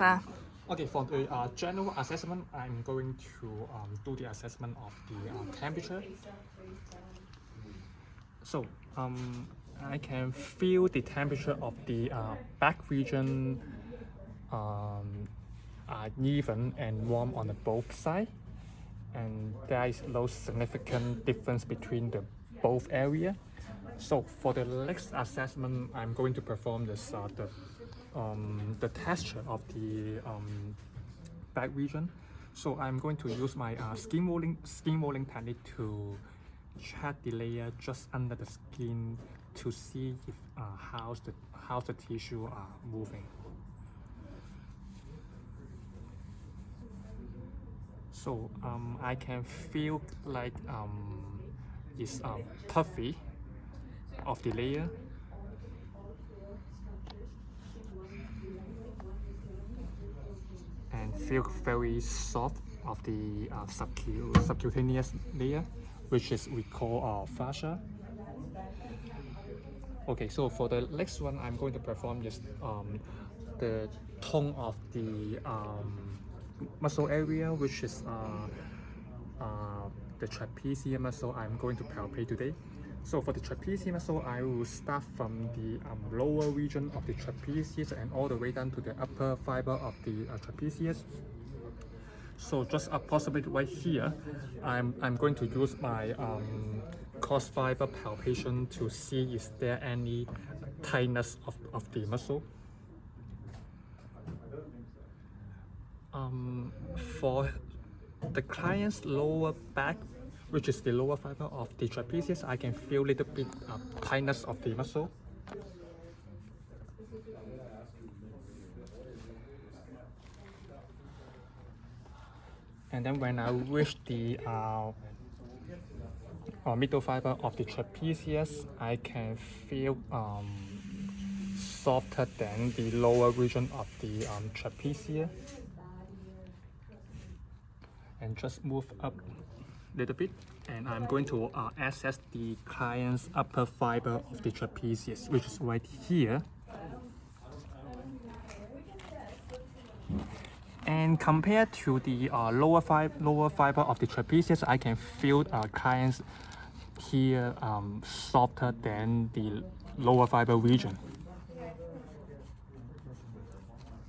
Okay, for the general assessment, I'm going to do the assessment of the temperature. So I can feel the temperature of the back region are even and warm on the both sides, and there is no significant difference between the both area. So for the next assessment, I'm going to perform this the texture of the back region. So I'm going to use my skin molding technique to check the layer just under the skin to see if how's the tissue are moving. So I can feel like it's puffy of the layer. And feel very soft of the subcutaneous layer, which is we call fascia. Okay, so for the next one, I'm going to perform this the tone of the muscle area, which is the trapezius muscle I'm going to palpate today. So for the trapezius muscle, I will start from the lower region of the trapezius and all the way down to the upper fiber of the trapezius. So just approximately right here, I'm going to use my cross fiber palpation to see is there any tightness of the muscle. For the client's lower back, which is the lower fiber of the trapezius, I can feel a little bit tightness of the muscle. And then when I reach the middle fiber of the trapezius, I can feel softer than the lower region of the trapezius. And just move up a little bit, and I'm going to access the client's upper fiber of the trapezius, which is right here. And compared to the lower fiber of the trapezius, I can feel clients here softer than the lower fiber region.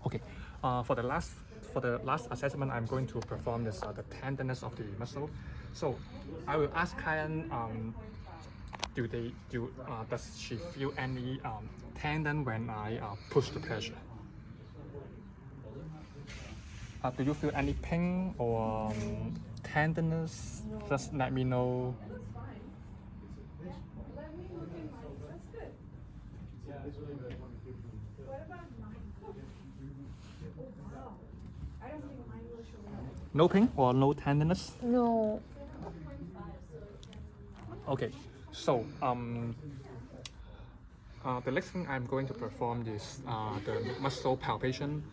Okay, for the last assessment, I'm going to perform this the tenderness of the muscle. So I will ask client, does she feel any tendon when I push the pressure? Do you feel any pain or tenderness? Just let me know. No pain or no tenderness? No. Okay, so the next thing I'm going to perform is the muscle palpation,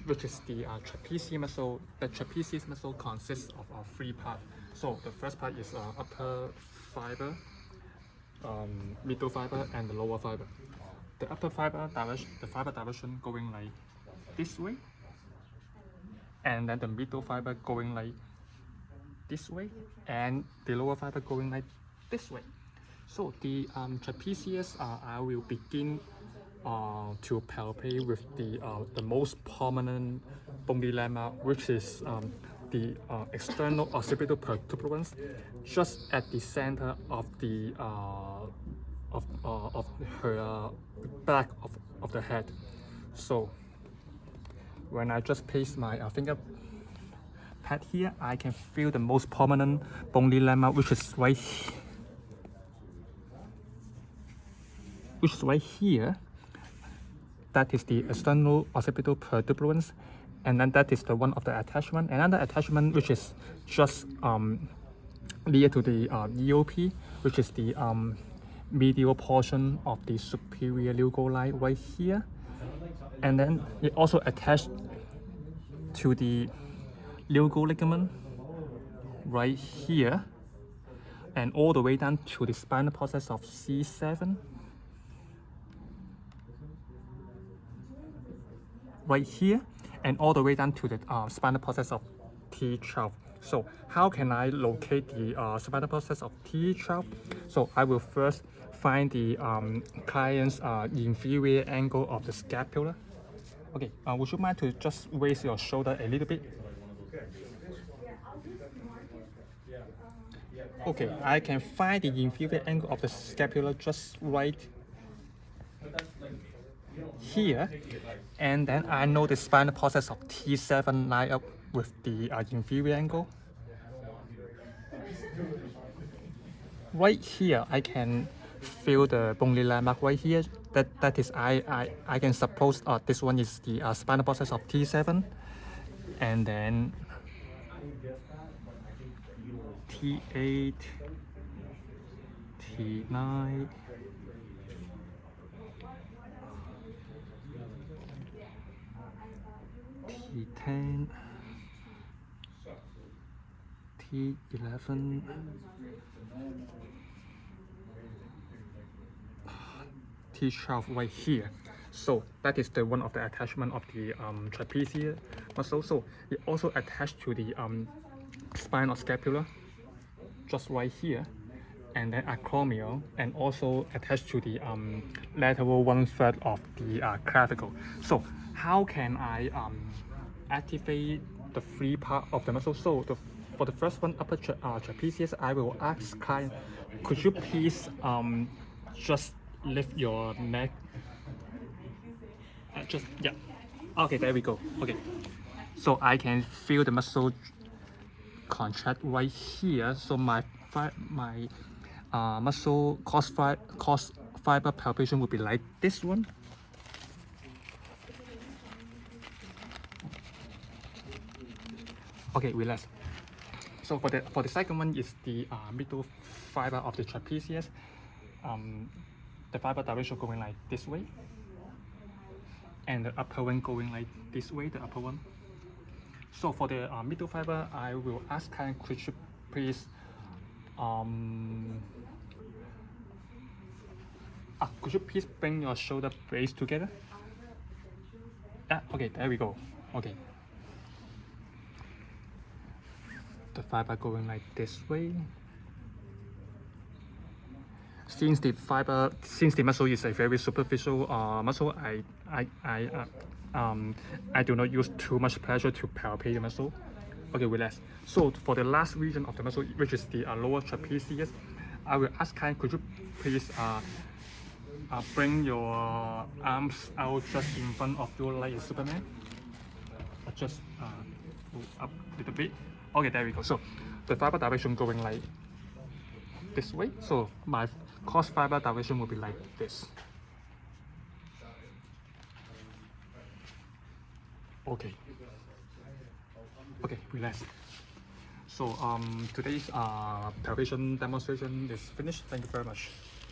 which is the trapezius muscle. The trapezius muscle consists of three parts. So the first part is upper fiber, middle fiber, and the lower fiber. The upper fiber direction, the fiber direction going like this way, and then the middle fiber going like this way, and the lower fiber going like this way. So the trapezius, I will begin to palpate with the most prominent bony lemma, which is the external occipital protuberance, just at the center of the of her back of the head. So when I just place my finger pad here, I can feel the most prominent bony lemma, which is right here. That is the external occipital protuberance, and then that is the one of the attachment. Another attachment which is just near to the EOP, which is the medial portion of the superior lugal line right here, and then it also attached to the lugal ligament right here, and all the way down to the spinal process of C7. right here and all the way down to the spinal process of T12. So how can I locate the spinal process of T12? So I will first find the client's inferior angle of the scapula. Okay, would you mind to just raise your shoulder a little bit? Okay, I can find the inferior angle of the scapula just right here, and then I know the spinal process of T7 line up with the inferior angle. Right here, I can feel the bony landmark right here. That is, I can suppose this one is the spinal process of T7, and then T8, T9, T10, T11, T12 right here. So that is the one of the attachment of the trapezius muscle. So it also attached to the spine or scapula, just right here, and then acromial, and also attached to the lateral 1/3 of the clavicle. So how can I activate the free part of the muscle? So for the first one, upper trapezius, I will ask client, could you please just lift your neck? Just, yeah. Okay, there we go. Okay. So I can feel the muscle contract right here. So my muscle cos fiber palpation would be like this one. Okay, relax. So for the second one is the middle fiber of the trapezius. The fiber direction going like this way, and the upper one going like this way, the upper one. So for the middle fiber, I will ask client, could you please could you please bring your shoulder blades together? Yeah, okay, there we go. Okay. The fiber going like this way. Since the muscle is a very superficial muscle, I do not use too much pressure to palpate the muscle. Okay, relax. So for the last region of the muscle, which is the lower trapezius, I will ask client, could you please bring your arms out just in front of you like a Superman? Just move up a little bit. Okay, there we go. So the fiber direction going like this way. So my cos fiber direction will be like this. Okay. Okay, relax. So today's palpation demonstration is finished. Thank you very much.